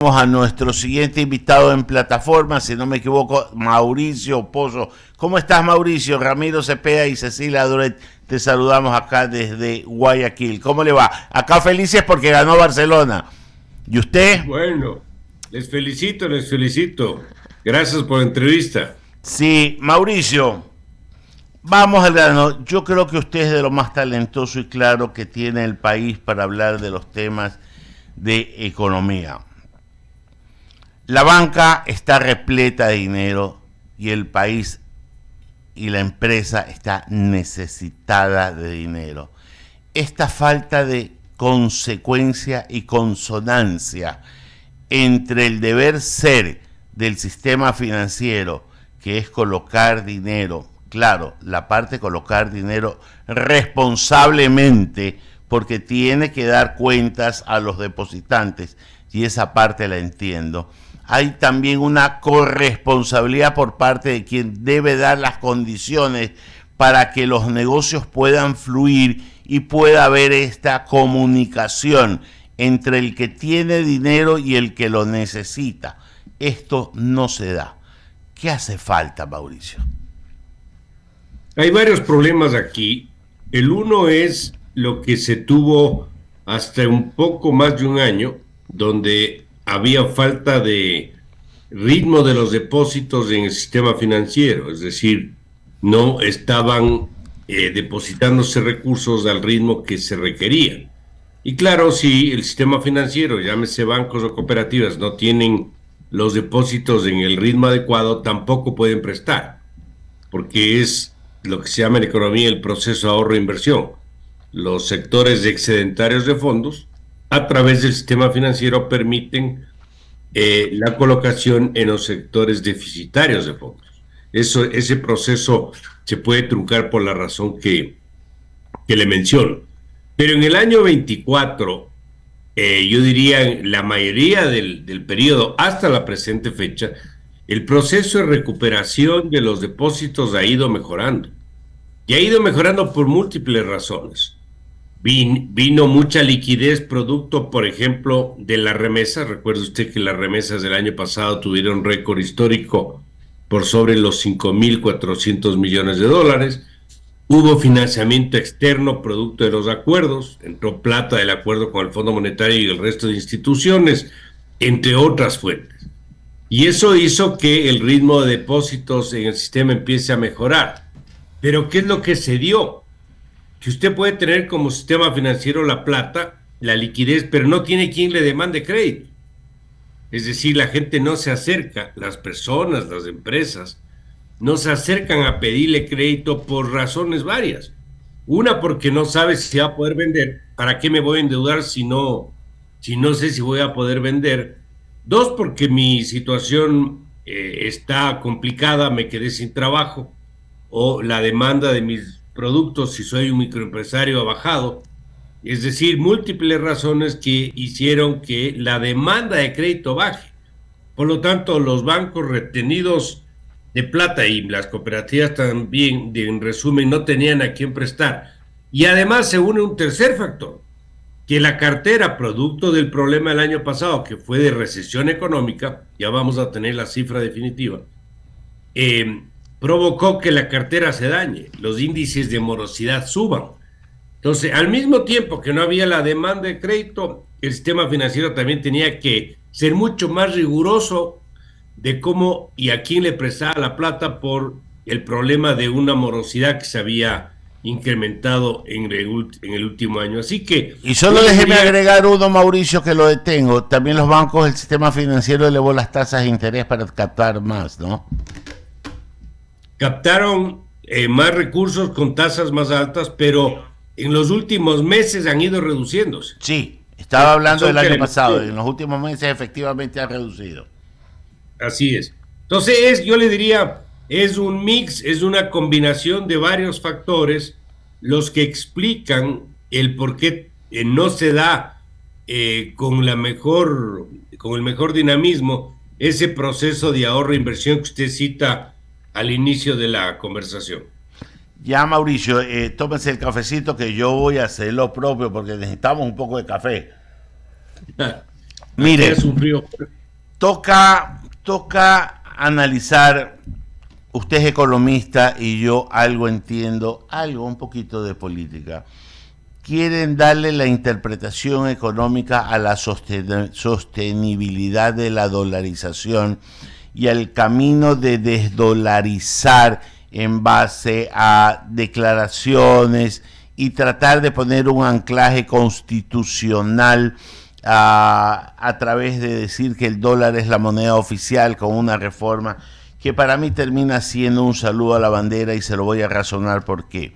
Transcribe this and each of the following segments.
A nuestro siguiente invitado en plataforma, si no me equivoco, Mauricio Pozo. ¿Cómo estás, Mauricio? Ramiro Cepeda y Cecilia Duret, te saludamos acá desde Guayaquil. ¿Cómo le va? Acá felices porque ganó Barcelona. ¿Y usted? Bueno, les felicito, les felicito. Gracias por la entrevista. Sí, Mauricio, vamos al grano. Yo creo que usted es de lo más talentoso y claro que tiene el país para hablar de los temas de economía. La banca está repleta de dinero y el país y la empresa está necesitada de dinero. Esta falta de consecuencia y consonancia entre el deber ser del sistema financiero, que es colocar dinero, claro, la parte de colocar dinero responsablemente, porque tiene que dar cuentas a los depositantes, y esa parte la entiendo. Hay también una corresponsabilidad por parte de quien debe dar las condiciones para que los negocios puedan fluir y pueda haber esta comunicación entre el que tiene dinero y el que lo necesita. Esto no se da. ¿Qué hace falta, Mauricio? Hay varios problemas aquí. El uno es lo que se tuvo hasta un poco más de un año, donde había falta de ritmo de los depósitos en el sistema financiero, es decir, no estaban depositándose recursos al ritmo que se requería. Y claro, si el sistema financiero, llámese bancos o cooperativas, no tienen los depósitos en el ritmo adecuado, tampoco pueden prestar, porque es lo que se llama en economía el proceso de ahorro e inversión. Los sectores excedentarios de fondos, a través del sistema financiero, permiten la colocación en los sectores deficitarios de fondos. Ese proceso se puede truncar por la razón que le menciono. Pero en el año 24, yo diría la mayoría del periodo hasta la presente fecha, el proceso de recuperación de los depósitos ha ido mejorando. Y ha ido mejorando por múltiples razones. Vino mucha liquidez producto, por ejemplo, de las remesas. Recuerde usted que las remesas del año pasado tuvieron récord histórico por sobre los 5.400 millones de dólares. Hubo financiamiento externo producto de los acuerdos. Entró plata del acuerdo con el Fondo Monetario y el resto de instituciones, entre otras fuentes. Y eso hizo que el ritmo de depósitos en el sistema empiece a mejorar. Pero ¿qué es lo que se dio? Que usted puede tener como sistema financiero la plata, la liquidez, pero no tiene quien le demande crédito. Es decir, la gente no se acerca, las personas, las empresas, no se acercan a pedirle crédito por razones varias. Una, porque no sabe si va a poder vender. ¿Para qué me voy a endeudar si no sé si voy a poder vender? Dos, porque mi situación está complicada, me quedé sin trabajo, o la demanda de mis productos, si soy un microempresario, ha bajado. Es decir, múltiples razones que hicieron que la demanda de crédito baje. Por lo tanto, los bancos retenidos de plata y las cooperativas también, en resumen, no tenían a quién prestar. Y además se une un tercer factor, que la cartera, producto del problema del año pasado, que fue de recesión económica, ya vamos a tener la cifra definitiva, provocó que la cartera se dañe, los índices de morosidad suban. Entonces, al mismo tiempo que no había la demanda de crédito, el sistema financiero también tenía que ser mucho más riguroso de cómo y a quién le prestaba la plata por el problema de una morosidad que se había incrementado en el último año. Así que... Y solo déjeme agregar uno, Mauricio, que lo detengo. También los bancos, el sistema financiero elevó las tasas de interés para captar más, ¿no? Captaron más recursos con tasas más altas, pero en los últimos meses han ido reduciéndose. Sí, estaba hablando del año pasado. En los últimos meses efectivamente ha reducido. Así es. Entonces, yo le diría, es un mix, es una combinación de varios factores los que explican el por qué no se da con el mejor dinamismo ese proceso de ahorro e inversión que usted cita al inicio de la conversación. Ya, Mauricio, tómese el cafecito que yo voy a hacer lo propio porque necesitamos un poco de café. Aquí Mire, hace un frío. toca analizar, usted es economista y yo algo entiendo, algo, un poquito de política. Quieren darle la interpretación económica a la sostenibilidad de la dolarización y al camino de desdolarizar en base a declaraciones y tratar de poner un anclaje constitucional a través de decir que el dólar es la moneda oficial con una reforma que para mí termina siendo un saludo a la bandera, y se lo voy a razonar por qué.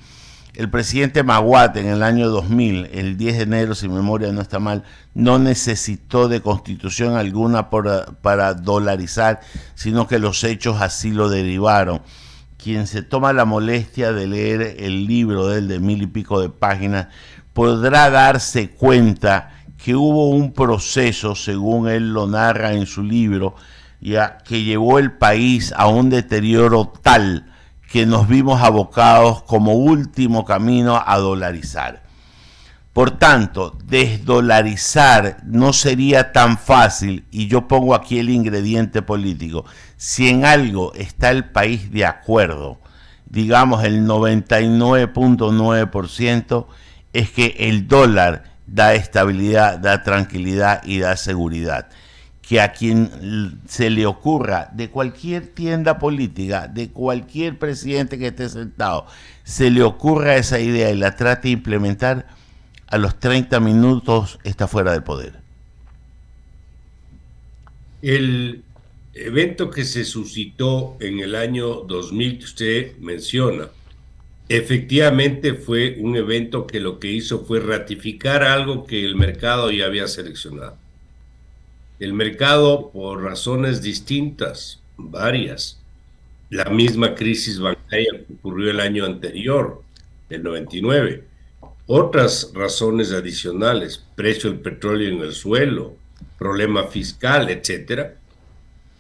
El presidente Maguate en el año 2000, el 10 de enero, si mi memoria no está mal, no necesitó de constitución alguna para dolarizar, sino que los hechos así lo derivaron. Quien se toma la molestia de leer el libro de él de 1000 y pico de páginas podrá darse cuenta que hubo un proceso, según él lo narra en su libro, ya que llevó el país a un deterioro tal que nos vimos abocados como último camino a dolarizar. Por tanto, desdolarizar no sería tan fácil, y yo pongo aquí el ingrediente político. Si en algo está el país de acuerdo, digamos el 99.9%, es que el dólar da estabilidad, da tranquilidad y da seguridad. Que a quien se le ocurra, de cualquier tienda política, de cualquier presidente que esté sentado, se le ocurra esa idea y la trate de implementar, a los 30 minutos está fuera del poder. El evento que se suscitó en el año 2000 que usted menciona, efectivamente fue un evento que lo que hizo fue ratificar algo que el mercado ya había seleccionado. El mercado, por razones distintas, varias, la misma crisis bancaria que ocurrió el año anterior, el 99, otras razones adicionales, precio del petróleo en el suelo, problema fiscal, etcétera,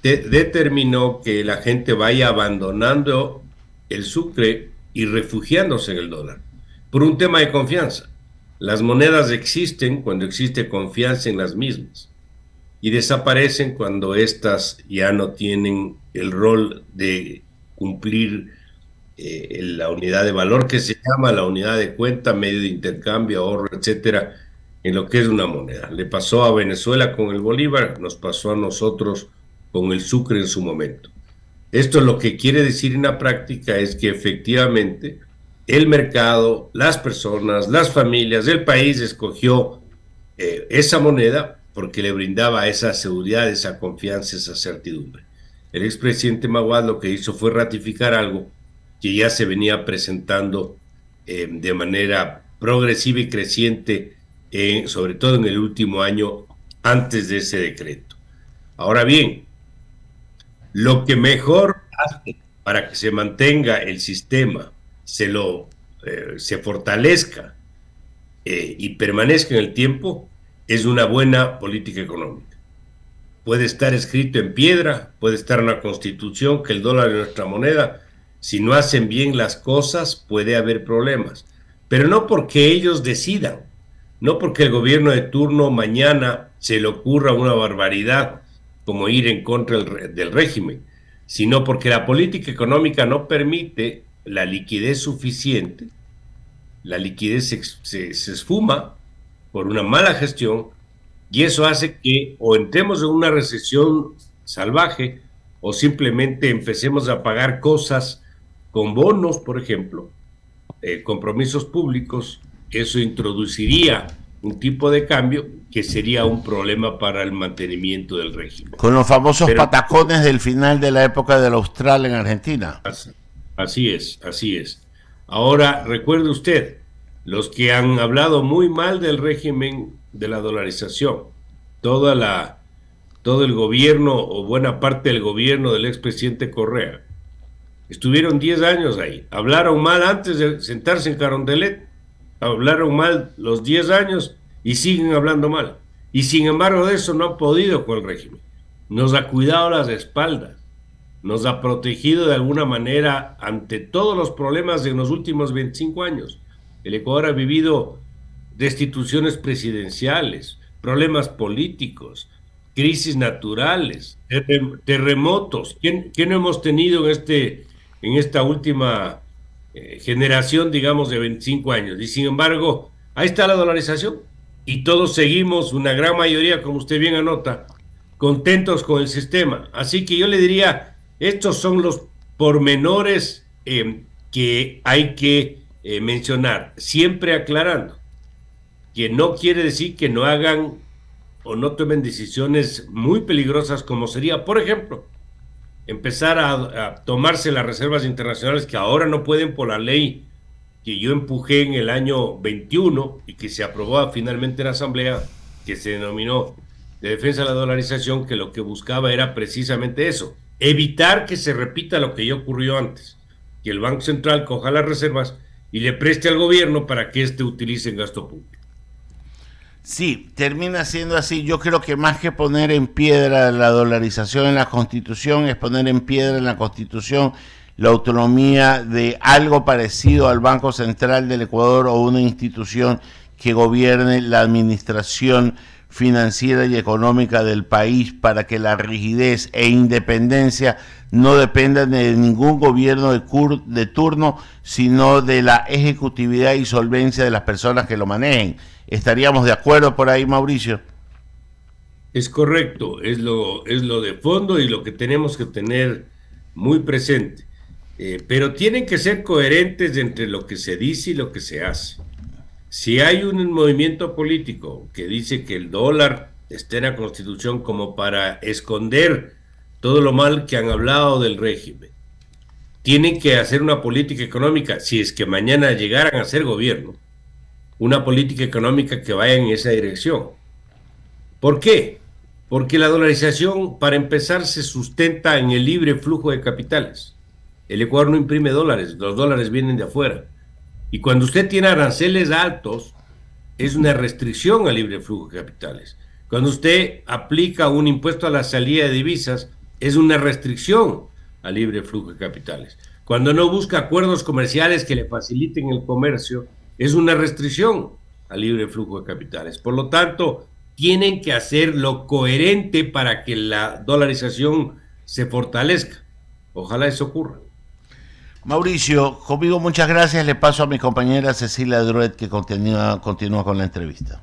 determinó que la gente vaya abandonando el sucre y refugiándose en el dólar, por un tema de confianza. Las monedas existen cuando existe confianza en las mismas y desaparecen cuando éstas ya no tienen el rol de cumplir la unidad de valor que se llama la unidad de cuenta, medio de intercambio, ahorro, etcétera, en lo que es una moneda. Le pasó a Venezuela con el bolívar, nos pasó a nosotros con el sucre en su momento. Esto lo que quiere decir en la práctica es que efectivamente el mercado, las personas, las familias, el país escogió esa moneda porque le brindaba esa seguridad, esa confianza, esa certidumbre. El expresidente Maguad lo que hizo fue ratificar algo que ya se venía presentando de manera progresiva y creciente, sobre todo en el último año antes de ese decreto. Ahora bien, lo que mejor hace para que se mantenga el sistema, se fortalezca y permanezca en el tiempo, es una buena política económica. Puede estar escrito en piedra, puede estar en la Constitución que el dólar es nuestra moneda. Si no hacen bien las cosas, puede haber problemas. Pero no porque ellos decidan, no porque el gobierno de turno mañana se le ocurra una barbaridad como ir en contra del régimen, sino porque la política económica no permite la liquidez suficiente, la liquidez se esfuma por una mala gestión, y eso hace que o entremos en una recesión salvaje o simplemente empecemos a pagar cosas con bonos, por ejemplo, compromisos públicos. Eso introduciría un tipo de cambio que sería un problema para el mantenimiento del régimen. Con los famosos patacones del final de la época del Austral en Argentina. Así es, así es. Ahora, recuerde usted, los que han hablado muy mal del régimen de la dolarización, todo el gobierno o buena parte del gobierno del expresidente Correa, estuvieron 10 años ahí, hablaron mal antes de sentarse en Carondelet, hablaron mal los 10 años y siguen hablando mal. Y sin embargo de eso no han podido con el régimen. Nos ha cuidado las espaldas, nos ha protegido de alguna manera ante todos los problemas de los últimos 25 años. El Ecuador ha vivido destituciones presidenciales, problemas políticos, crisis naturales, terremotos. ¿Qué no hemos tenido en esta última generación, digamos, de 25 años? Y sin embargo, ahí está la dolarización. Y todos seguimos, una gran mayoría, como usted bien anota, contentos con el sistema. Así que yo le diría, estos son los pormenores que hay que mencionar, siempre aclarando que no quiere decir que no hagan o no tomen decisiones muy peligrosas, como sería, por ejemplo, empezar a tomarse las reservas internacionales que ahora no pueden por la ley que yo empujé en el año 21 y que se aprobó finalmente en la Asamblea, que se denominó de defensa de la dolarización, que lo que buscaba era precisamente eso, evitar que se repita lo que ya ocurrió antes, que el Banco Central coja las reservas y le preste al gobierno para que éste utilice en gasto público. Sí, termina siendo así. Yo creo que más que poner en piedra la dolarización en la Constitución, es poner en piedra en la Constitución la autonomía de algo parecido al Banco Central del Ecuador o una institución que gobierne la administración financiera y económica del país, para que la rigidez e independencia no dependan de ningún gobierno de turno, sino de la ejecutividad y solvencia de las personas que lo manejen. ¿Estaríamos de acuerdo por ahí, Mauricio? Es correcto, es lo de fondo y lo que tenemos que tener muy presente. Pero tienen que ser coherentes entre lo que se dice y lo que se hace. Si hay un movimiento político que dice que el dólar está en la Constitución como para esconder todo lo mal que han hablado del régimen, tienen que hacer una política económica, si es que mañana llegaran a ser gobierno, una política económica que vaya en esa dirección. ¿Por qué? Porque la dolarización, para empezar, se sustenta en el libre flujo de capitales. El Ecuador no imprime dólares, los dólares vienen de afuera. Y cuando usted tiene aranceles altos, es una restricción al libre flujo de capitales. Cuando usted aplica un impuesto a la salida de divisas, es una restricción al libre flujo de capitales. Cuando no busca acuerdos comerciales que le faciliten el comercio, es una restricción al libre flujo de capitales. Por lo tanto, tienen que hacer lo coherente para que la dolarización se fortalezca. Ojalá eso ocurra. Mauricio, conmigo muchas gracias. Le paso a mi compañera Cecilia Druet, que continúa con la entrevista.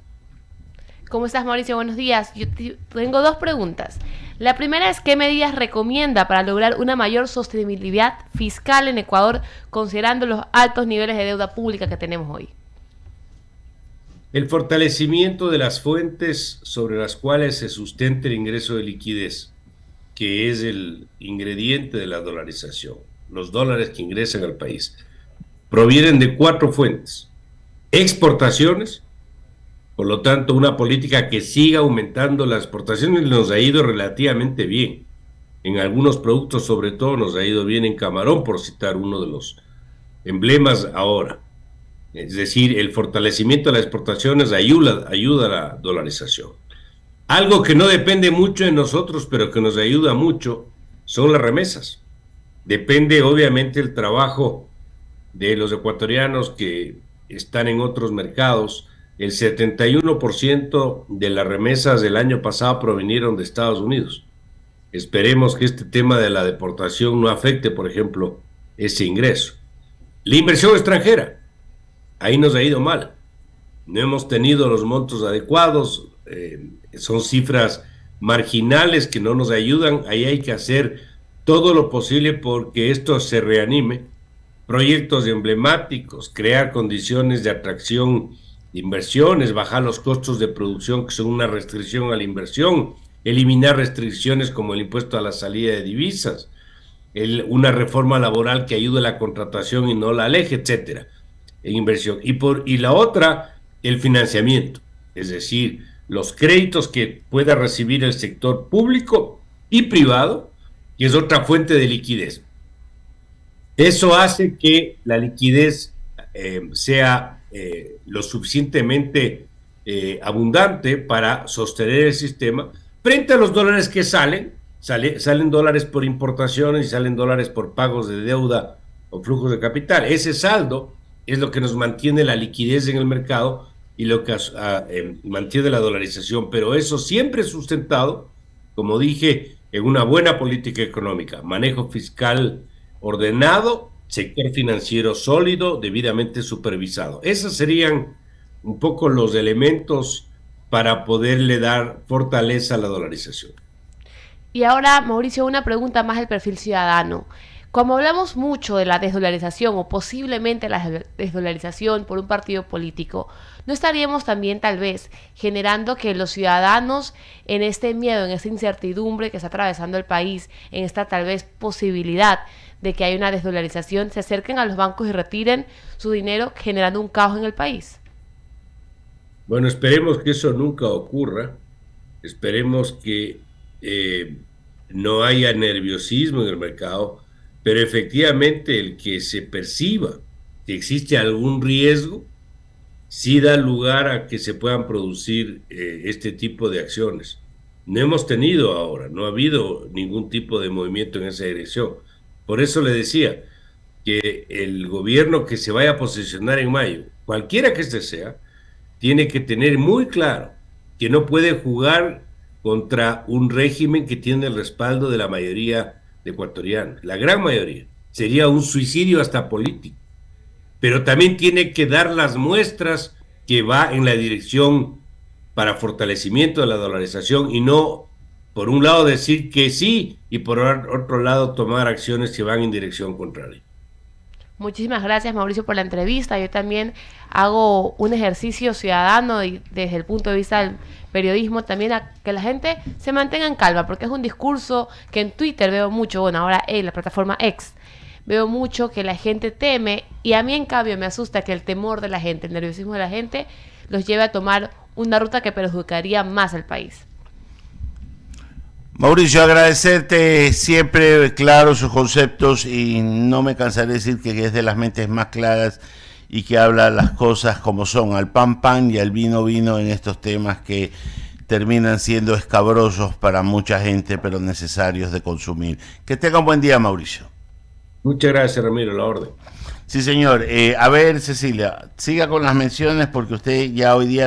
¿Cómo estás, Mauricio? Buenos días. Yo tengo dos preguntas. La primera es, ¿qué medidas recomienda para lograr una mayor sostenibilidad fiscal en Ecuador, considerando los altos niveles de deuda pública que tenemos hoy? El fortalecimiento de las fuentes sobre las cuales se sustenta el ingreso de liquidez, que es el ingrediente de la dolarización. Los dólares que ingresan al país provienen de 4 fuentes: exportaciones, por lo tanto una política que siga aumentando las exportaciones. Nos ha ido relativamente bien en algunos productos, sobre todo nos ha ido bien en camarón, por citar uno de los emblemas ahora. Es decir, el fortalecimiento de las exportaciones ayuda a la dolarización. Algo que no depende mucho de nosotros, pero que nos ayuda mucho, son las remesas. Depende obviamente el trabajo de los ecuatorianos que están en otros mercados. El 71% de las remesas del año pasado provinieron de Estados Unidos. Esperemos que este tema de la deportación no afecte, por ejemplo, ese ingreso. La inversión extranjera, ahí nos ha ido mal. No hemos tenido los montos adecuados, son cifras marginales que no nos ayudan. Ahí hay que hacer todo lo posible porque esto se reanime. Proyectos emblemáticos, crear condiciones de atracción de inversiones, bajar los costos de producción que son una restricción a la inversión, eliminar restricciones como el impuesto a la salida de divisas, una reforma laboral que ayude a la contratación y no la aleje, etcétera, en inversión. Y la otra, el financiamiento, es decir, los créditos que pueda recibir el sector público y privado, que es otra fuente de liquidez. Eso hace que la liquidez sea lo suficientemente abundante para sostener el sistema frente a los dólares que salen dólares por importaciones y salen dólares por pagos de deuda o flujos de capital. Ese saldo es lo que nos mantiene la liquidez en el mercado y lo que mantiene la dolarización, pero eso siempre sustentado como dije, en una buena política económica, manejo fiscal ordenado, sector financiero sólido, debidamente supervisado. Esos serían un poco los elementos para poderle dar fortaleza a la dolarización. Y ahora, Mauricio, una pregunta más del perfil ciudadano. Como hablamos mucho de la desdolarización o posiblemente la desdolarización por un partido político, ¿no estaríamos también tal vez generando que los ciudadanos en este miedo, en esta incertidumbre que está atravesando el país, en esta tal vez posibilidad de que haya una desdolarización, se acerquen a los bancos y retiren su dinero generando un caos en el país? Bueno, esperemos que eso nunca ocurra. Esperemos que eh, no haya nerviosismo en el mercado, pero efectivamente el que se perciba que existe algún riesgo, sí da lugar a que se puedan producir este tipo de acciones. No hemos tenido ahora, no ha habido ningún tipo de movimiento en esa dirección. Por eso le decía que el gobierno que se vaya a posicionar en mayo, cualquiera que este sea, tiene que tener muy claro que no puede jugar contra un régimen que tiene el respaldo de la mayoría de ecuatorianos, la gran mayoría. Sería un suicidio hasta político, pero también tiene que dar las muestras que va en la dirección para fortalecimiento de la dolarización y no, por un lado, decir que sí y por otro lado tomar acciones que van en dirección contraria. Muchísimas gracias, Mauricio, por la entrevista. Yo también hago un ejercicio ciudadano y desde el punto de vista del periodismo también a que la gente se mantenga en calma, porque es un discurso que en Twitter veo mucho, bueno, ahora en la plataforma X, veo mucho que la gente teme y a mí en cambio me asusta que el temor de la gente, el nerviosismo de la gente, los lleve a tomar una ruta que perjudicaría más al país. Mauricio, agradecerte siempre claros sus conceptos y no me cansaré de decir que es de las mentes más claras y que habla las cosas como son, al pan pan y al vino vino en estos temas que terminan siendo escabrosos para mucha gente pero necesarios de consumir. Que tenga un buen día, Mauricio. Muchas gracias, Ramiro, la orden. Sí, señor. A ver, Cecilia, siga con las menciones porque usted ya hoy día